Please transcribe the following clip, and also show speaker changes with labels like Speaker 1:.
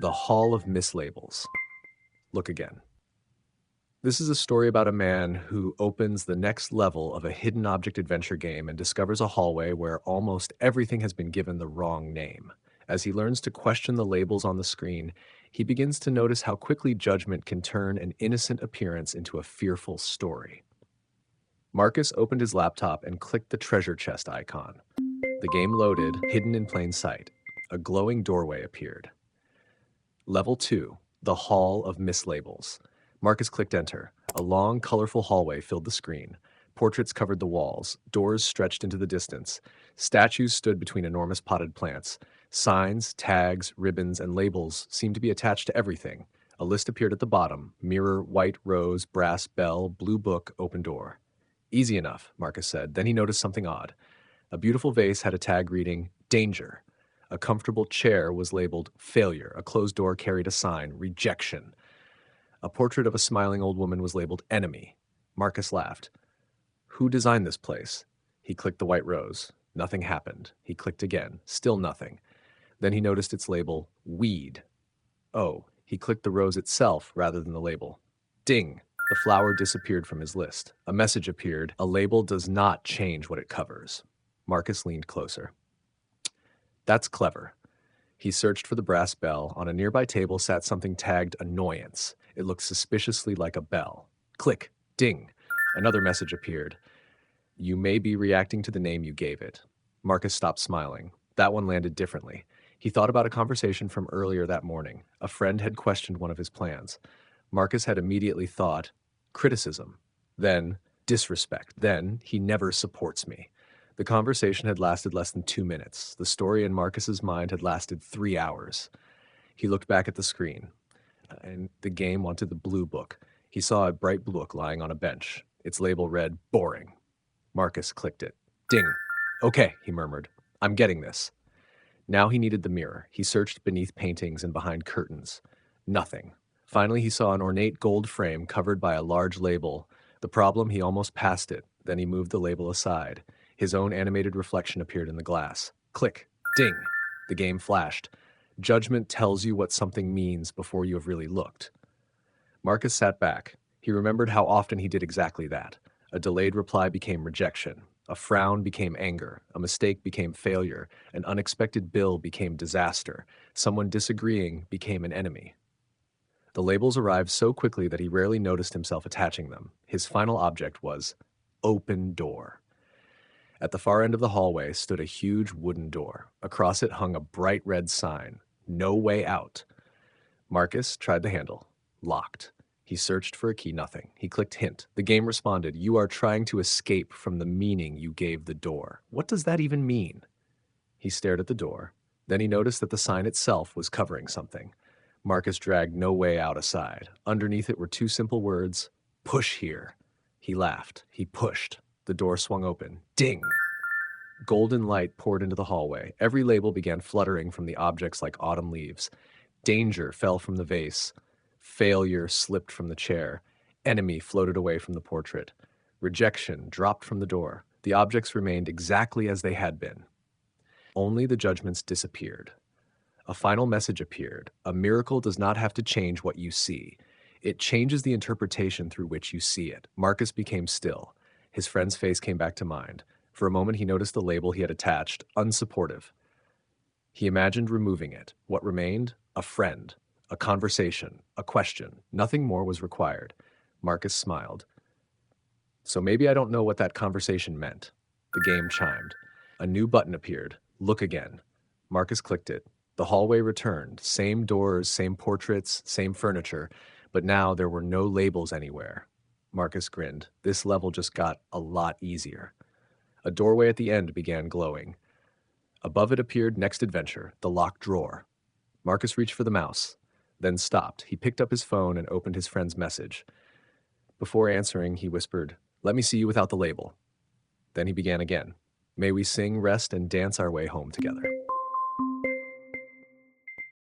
Speaker 1: The Hall of Mislabels. Look again. This is a story about a man who opens the next level of a hidden object adventure game and discovers a hallway where almost everything has been given the wrong name. As he learns to question the labels on the screen, he begins to notice how quickly judgment can turn an innocent appearance into a fearful story. Marcus opened his laptop and clicked the treasure chest icon. The game loaded, hidden in plain sight. A glowing doorway appeared. Level 2, the Hall of Mislabels. Marcus clicked enter. A long, colorful hallway filled the screen. Portraits covered the walls. Doors stretched into the distance. Statues stood between enormous potted plants. Signs, tags, ribbons, and labels seemed to be attached to everything. A list appeared at the bottom: mirror, white rose, brass bell, blue book, open door. Easy enough, Marcus said. Then he noticed something odd. A beautiful vase had a tag reading, Danger. A comfortable chair was labeled Failure. A closed door carried a sign, Rejection. A portrait of a smiling old woman was labeled Enemy. Marcus laughed. Who designed this place? He clicked the white rose. Nothing happened. He clicked again. Still nothing. Then he noticed its label, Weed. Oh, he clicked the rose itself rather than the label. Ding! The flower disappeared from his list. A message appeared. A label does not change what it covers. Marcus leaned closer. That's clever. He searched for the brass bell. On a nearby table sat something tagged Annoyance. It looked suspiciously like a bell. Click. Ding. Another message appeared. You may be reacting to the name you gave it. Marcus stopped smiling. That one landed differently. He thought about a conversation from earlier that morning. A friend had questioned one of his plans. Marcus had immediately thought, criticism. Then, disrespect. Then, he never supports me. The conversation had lasted less than 2 minutes. The story in Marcus's mind had lasted 3 hours. He looked back at the screen, and the game wanted the blue book. He saw a bright book lying on a bench. Its label read, Boring. Marcus clicked it. Ding. Okay, he murmured. I'm getting this. Now he needed the mirror. He searched beneath paintings and behind curtains. Nothing. Finally, he saw an ornate gold frame covered by a large label. The problem, he almost passed it. Then he moved the label aside. His own animated reflection appeared in the glass. Click. Ding. The game flashed. Judgment tells you what something means before you have really looked. Marcus sat back. He remembered how often he did exactly that. A delayed reply became rejection. A frown became anger. A mistake became failure. An unexpected bill became disaster. Someone disagreeing became an enemy. The labels arrived so quickly that he rarely noticed himself attaching them. His final object was Open Door. At the far end of the hallway stood a huge wooden door. Across it hung a bright red sign, No Way Out. Marcus tried the handle. Locked. He searched for a key, nothing. He clicked hint. The game responded, You are trying to escape from the meaning you gave the door. What does that even mean? He stared at the door. Then he noticed that the sign itself was covering something. Marcus dragged No Way Out aside. Underneath it were 2 simple words, Push here. He laughed. He pushed. The door swung open. Ding! Golden light poured into the hallway. Every label began fluttering from the objects like autumn leaves. Danger fell from the vase. Failure slipped from the chair. Enemy floated away from the portrait. Rejection dropped from the door. The objects remained exactly as they had been. Only the judgments disappeared. A final message appeared. A miracle does not have to change what you see. It changes the interpretation through which you see it. Marcus became still. His friend's face came back to mind. For a moment, he noticed the label he had attached, unsupportive. He imagined removing it. What remained? A friend, a conversation, a question. Nothing more was required. Marcus smiled. So maybe I don't know what that conversation meant. The game chimed. A new button appeared. Look again. Marcus clicked it. The hallway returned. Same doors, same portraits, same furniture. But now there were no labels anywhere. Marcus grinned. This level just got a lot easier. A doorway at the end began glowing. Above it appeared Next Adventure, the locked drawer. Marcus reached for the mouse, then stopped. He picked up his phone and opened his friend's message. Before answering, he whispered, Let me see you without the label. Then he began again. May we sing, rest, and dance our way home together.